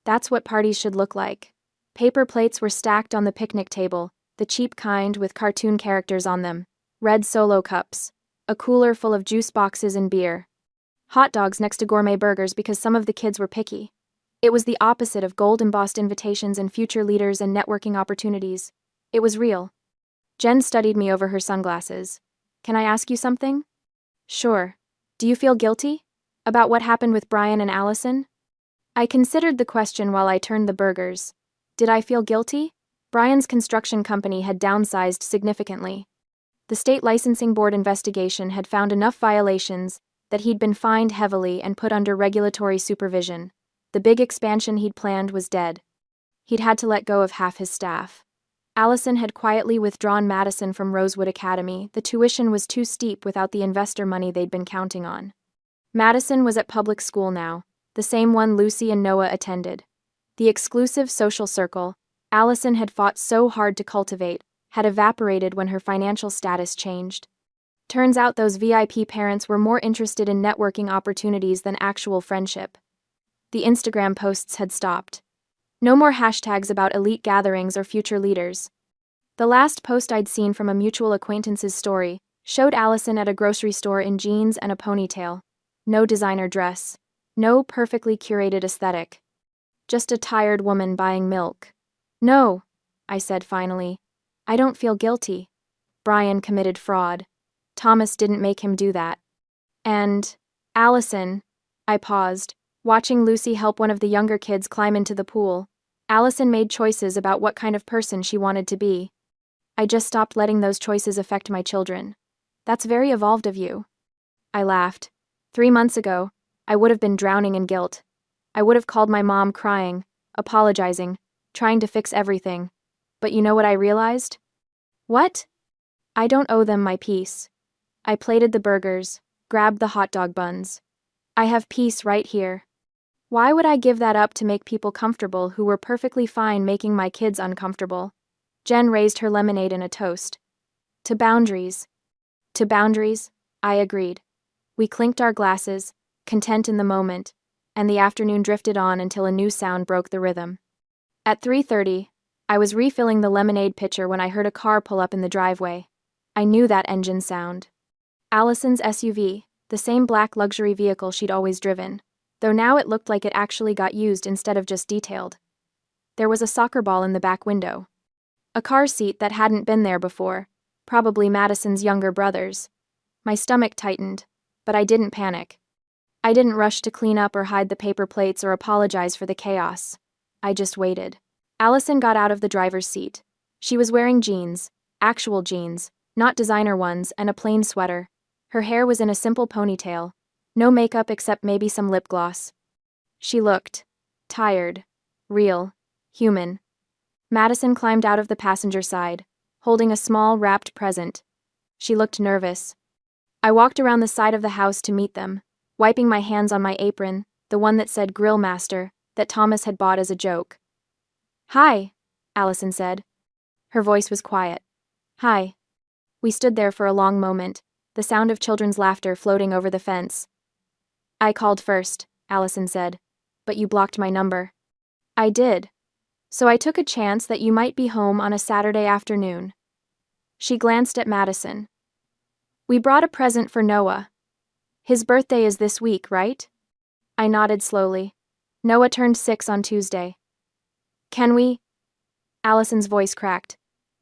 That's what parties should look like." Paper plates were stacked on the picnic table, the cheap kind with cartoon characters on them, red Solo cups, a cooler full of juice boxes and beer. Hot dogs next to gourmet burgers because some of the kids were picky. It was the opposite of gold-embossed invitations and future leaders and networking opportunities. It was real. Jen studied me over her sunglasses. "Can I ask you something?" "Sure. Do you feel guilty? About what happened with Brian and Allison?" I considered the question while I turned the burgers. Did I feel guilty? Brian's construction company had downsized significantly. The state licensing board investigation had found enough violations that he'd been fined heavily and put under regulatory supervision. The big expansion he'd planned was dead. He'd had to let go of half his staff. Allison had quietly withdrawn Madison from Rosewood Academy. The tuition was too steep without the investor money they'd been counting on. Madison was at public school now, the same one Lucy and Noah attended. The exclusive social circle Allison had fought so hard to cultivate had evaporated when her financial status changed. Turns out those VIP parents were more interested in networking opportunities than actual friendship. The Instagram posts had stopped. No more hashtags about elite gatherings or future leaders. The last post I'd seen from a mutual acquaintance's story showed Allison at a grocery store in jeans and a ponytail. No designer dress. No perfectly curated aesthetic. Just a tired woman buying milk. "No," I said finally. "I don't feel guilty. Brian committed fraud. Thomas didn't make him do that. And, Allison," I paused, watching Lucy help one of the younger kids climb into the pool. Allison made choices about what kind of person she wanted to be. I just stopped letting those choices affect my children. That's very evolved of you. I laughed. 3 months ago, I would have been drowning in guilt. I would have called my mom crying, apologizing, trying to fix everything. But you know what I realized? What? I don't owe them my peace. I plated the burgers, grabbed the hot dog buns. I have peace right here. Why would I give that up to make people comfortable who were perfectly fine making my kids uncomfortable? Jen raised her lemonade in a toast. To boundaries. To boundaries, I agreed. We clinked our glasses, content in the moment, and the afternoon drifted on until a new sound broke the rhythm. At 3:30, I was refilling the lemonade pitcher when I heard a car pull up in the driveway. I knew that engine sound. Allison's SUV, the same black luxury vehicle she'd always driven, though now it looked like it actually got used instead of just detailed. There was a soccer ball in the back window. A car seat that hadn't been there before, probably Madison's younger brother's. My stomach tightened, but I didn't panic. I didn't rush to clean up or hide the paper plates or apologize for the chaos. I just waited. Allison got out of the driver's seat. She was wearing jeans, actual jeans, not designer ones, and a plain sweater. Her hair was in a simple ponytail. No makeup except maybe some lip gloss. She looked tired, real, human. Madison climbed out of the passenger side, holding a small wrapped present. She looked nervous. I walked around the side of the house to meet them, wiping my hands on my apron, the one that said Grill Master, that Thomas had bought as a joke. "Hi," Allison said. Her voice was quiet. "Hi." We stood there for a long moment, the sound of children's laughter floating over the fence. "I called first," Allison said, "but you blocked my number." "I did." So I took a chance that you might be home on a Saturday afternoon. She glanced at Madison. We brought a present for Noah. His birthday is this week, right? I nodded slowly. Noah turned 6 on Tuesday. Can we? Allison's voice cracked.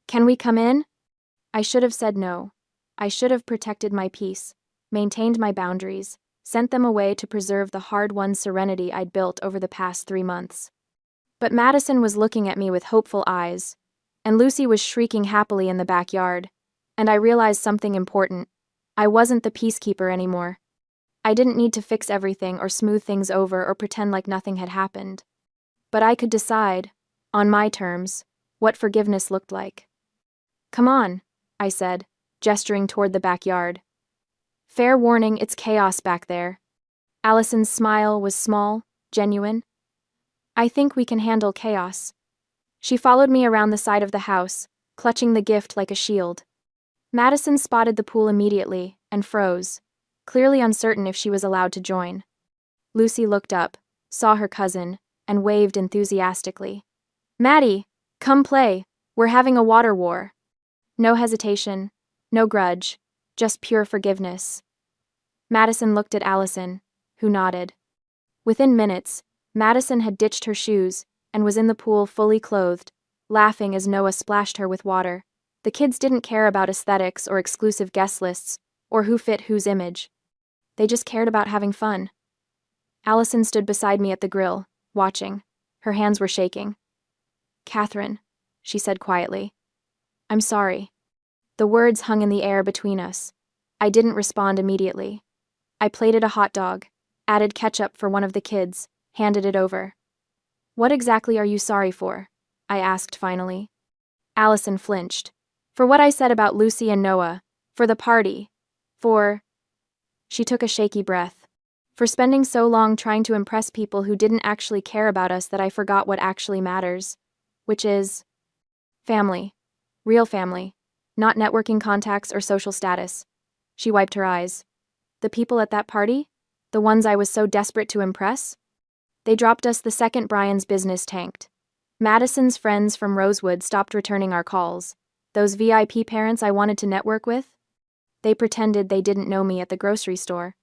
Can we come in? I should have said no. I should have protected my peace, maintained my boundaries, sent them away to preserve the hard-won serenity I'd built over the past 3 months. But Madison was looking at me with hopeful eyes, and Lucy was shrieking happily in the backyard, and I realized something important. I wasn't the peacekeeper anymore. I didn't need to fix everything or smooth things over or pretend like nothing had happened. But I could decide, on my terms, what forgiveness looked like. Come on, I said, gesturing toward the backyard. Fair warning, it's chaos back there. Allison's smile was small, genuine. I think we can handle chaos. She followed me around the side of the house, clutching the gift like a shield. Madison spotted the pool immediately and froze, clearly uncertain if she was allowed to join. Lucy looked up, saw her cousin, and waved enthusiastically. Maddie, come play. We're having a water war. No hesitation, no grudge, just pure forgiveness. Madison looked at Allison, who nodded. Within minutes, Madison had ditched her shoes and was in the pool fully clothed, laughing as Noah splashed her with water. The kids didn't care about aesthetics or exclusive guest lists, or who fit whose image. They just cared about having fun. Allison stood beside me at the grill, watching. Her hands were shaking. Catherine, she said quietly. I'm sorry. The words hung in the air between us. I didn't respond immediately. I plated a hot dog, added ketchup for one of the kids, handed it over. What exactly are you sorry for? I asked finally. Allison flinched. For what I said about Lucy and Noah, for the party, for... She took a shaky breath. For spending so long trying to impress people who didn't actually care about us that I forgot what actually matters, which is... family. Real family. Not networking contacts or social status. She wiped her eyes. The people at that party? The ones I was so desperate to impress? They dropped us the second Brian's business tanked. Madison's friends from Rosewood stopped returning our calls. Those VIP parents I wanted to network with? They pretended they didn't know me at the grocery store.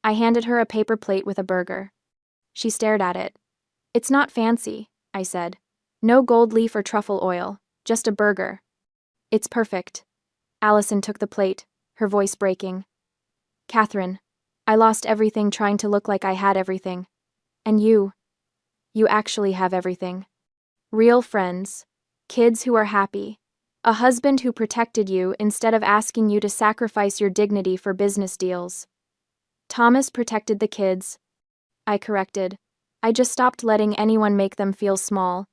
I handed her a paper plate with a burger. She stared at it. It's not fancy, I said. No gold leaf or truffle oil, just a burger. It's perfect. Allison took the plate, her voice breaking. Catherine, I lost everything trying to look like I had everything. And you actually have everything. Real friends, kids who are happy, a husband who protected you instead of asking you to sacrifice your dignity for business deals. Thomas protected the kids. I corrected. I just stopped letting anyone make them feel small.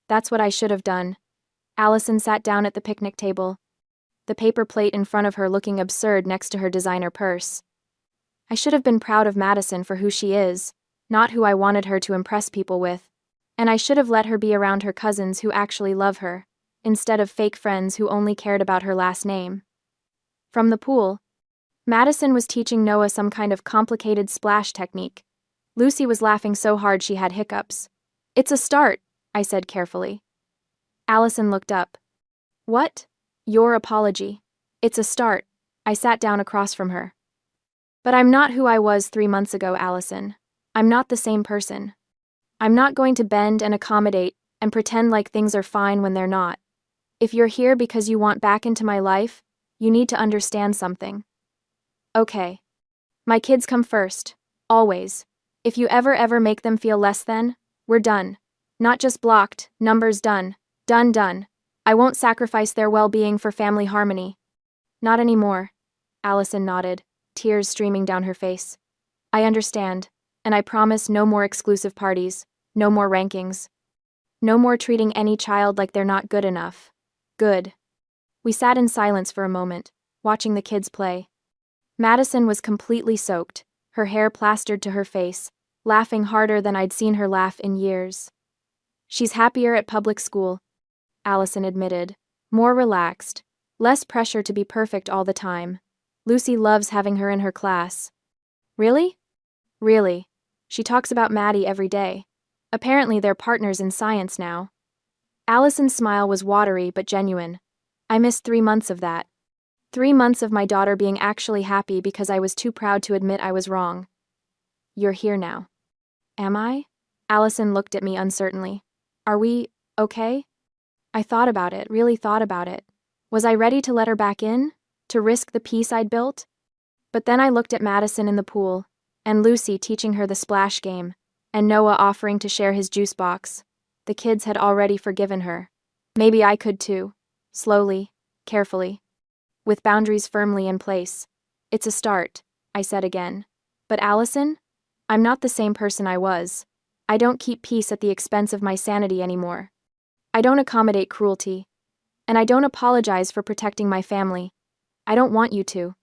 That's what I should have done. Allison sat down at the picnic table, the paper plate in front of her looking absurd next to her designer purse. I should have been proud of Madison for who she is, not who I wanted her to impress people with, and I should have let her be around her cousins who actually love her, instead of fake friends who only cared about her last name. From the pool, Madison was teaching Noah some kind of complicated splash technique. Lucy was laughing so hard she had hiccups. It's a start, I said carefully. Allison looked up. What? Your apology. It's a start. I sat down across from her. But I'm not who I was 3 months ago, Allison. I'm not the same person. I'm not going to bend and accommodate and pretend like things are fine when they're not. If you're here because you want back into my life, you need to understand something. Okay. My kids come first. Always. If you ever make them feel less than, we're done. Not just blocked, numbers done. Done. I won't sacrifice their well-being for family harmony. Not anymore. Allison nodded, tears streaming down her face. I understand, and I promise no more exclusive parties, no more rankings. No more treating any child like they're not good enough. Good. We sat in silence for a moment, watching the kids play. Madison was completely soaked, her hair plastered to her face, laughing harder than I'd seen her laugh in years. She's happier at public school, Allison admitted, more relaxed, less pressure to be perfect all the time. Lucy loves having her in her class. Really? Really. She talks about Maddie every day. Apparently they're partners in science now. Allison's smile was watery but genuine. I missed 3 months of that. 3 months of my daughter being actually happy because I was too proud to admit I was wrong. You're here now. Am I? Allison looked at me uncertainly. Are we okay? I thought about it, really thought about it. Was I ready to let her back in? To risk the peace I'd built? But then I looked at Madison in the pool, and Lucy teaching her the splash game, and Noah offering to share his juice box. The kids had already forgiven her. Maybe I could too. Slowly, carefully. With boundaries firmly in place. It's a start, I said again. But Allison? I'm not the same person I was. I don't keep peace at the expense of my sanity anymore. I don't accommodate cruelty. And I don't apologize for protecting my family. I don't want you to.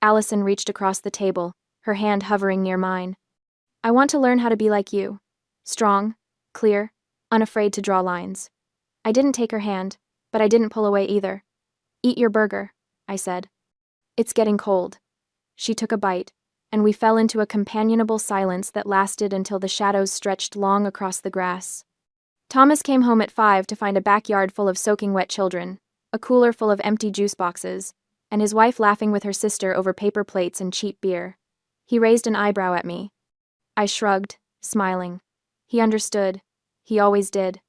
Allison reached across the table, her hand hovering near mine. I want to learn how to be like you. Strong, clear, unafraid to draw lines. I didn't take her hand, but I didn't pull away either. Eat your burger, I said. It's getting cold. She took a bite, and we fell into a companionable silence that lasted until the shadows stretched long across the grass. Thomas came home at 5 to find a backyard full of soaking wet children, a cooler full of empty juice boxes, and his wife laughing with her sister over paper plates and cheap beer. He raised an eyebrow at me. I shrugged, smiling. He understood. He always did.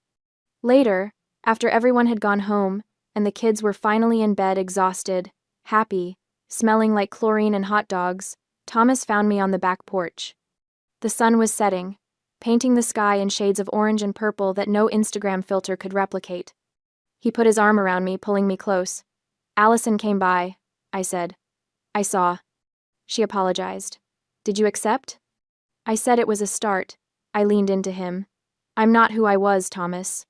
Later, after everyone had gone home, and the kids were finally in bed exhausted, happy, smelling like chlorine and hot dogs, Thomas found me on the back porch. The sun was setting, painting the sky in shades of orange and purple that no Instagram filter could replicate. He put his arm around me, pulling me close. Allison came by, I said. I saw. She apologized. Did you accept? I said it was a start. I leaned into him. I'm not who I was, Thomas.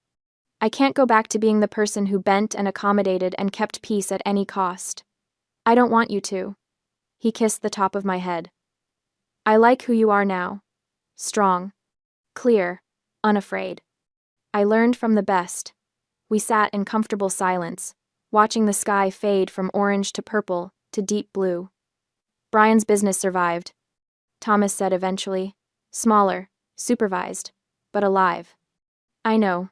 I can't go back to being the person who bent and accommodated and kept peace at any cost. I don't want you to. He kissed the top of my head. I like who you are now. Strong. Clear. Unafraid. I learned from the best. We sat in comfortable silence, watching the sky fade from orange to purple to deep blue. Brian's business survived, Thomas said eventually. Smaller, supervised, but alive. I know.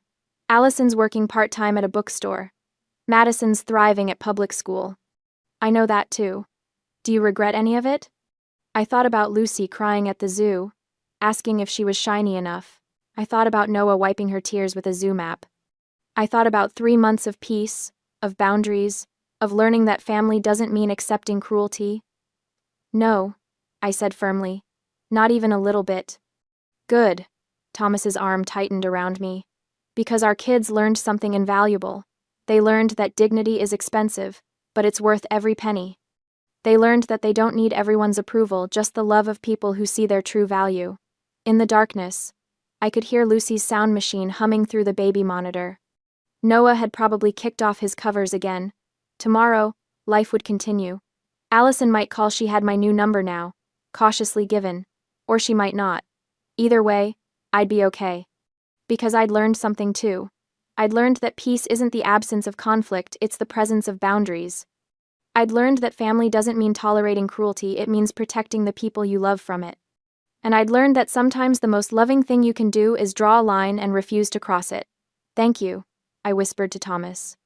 Allison's working part-time at a bookstore. Madison's thriving at public school. I know that too. Do you regret any of it? I thought about Lucy crying at the zoo, asking if she was shiny enough. I thought about Noah wiping her tears with a zoo map. I thought about 3 months of peace, of boundaries, of learning that family doesn't mean accepting cruelty. No, I said firmly. Not even a little bit. Good. Thomas's arm tightened around me. Because our kids learned something invaluable. They learned that dignity is expensive, but it's worth every penny. They learned that they don't need everyone's approval, just the love of people who see their true value. In the darkness, I could hear Lucy's sound machine humming through the baby monitor. Noah had probably kicked off his covers again. Tomorrow, life would continue. Allison might call she had my new number now, cautiously given. Or she might not. Either way, I'd be okay. Because I'd learned something too. I'd learned that peace isn't the absence of conflict, it's the presence of boundaries. I'd learned that family doesn't mean tolerating cruelty, it means protecting the people you love from it. And I'd learned that sometimes the most loving thing you can do is draw a line and refuse to cross it. Thank you, I whispered to Thomas.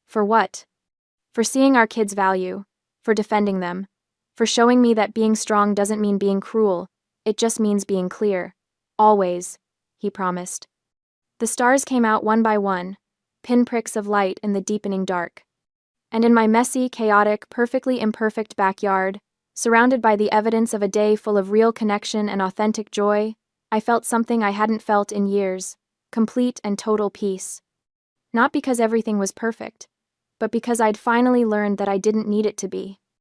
For what? For seeing our kids' value, for defending them, for showing me that being strong doesn't mean being cruel, it just means being clear. Always, he promised. The stars came out one by one, pinpricks of light in the deepening dark. And in my messy, chaotic, perfectly imperfect backyard, surrounded by the evidence of a day full of real connection and authentic joy, I felt something I hadn't felt in years, complete and total peace. Not because everything was perfect, but because I'd finally learned that I didn't need it to be.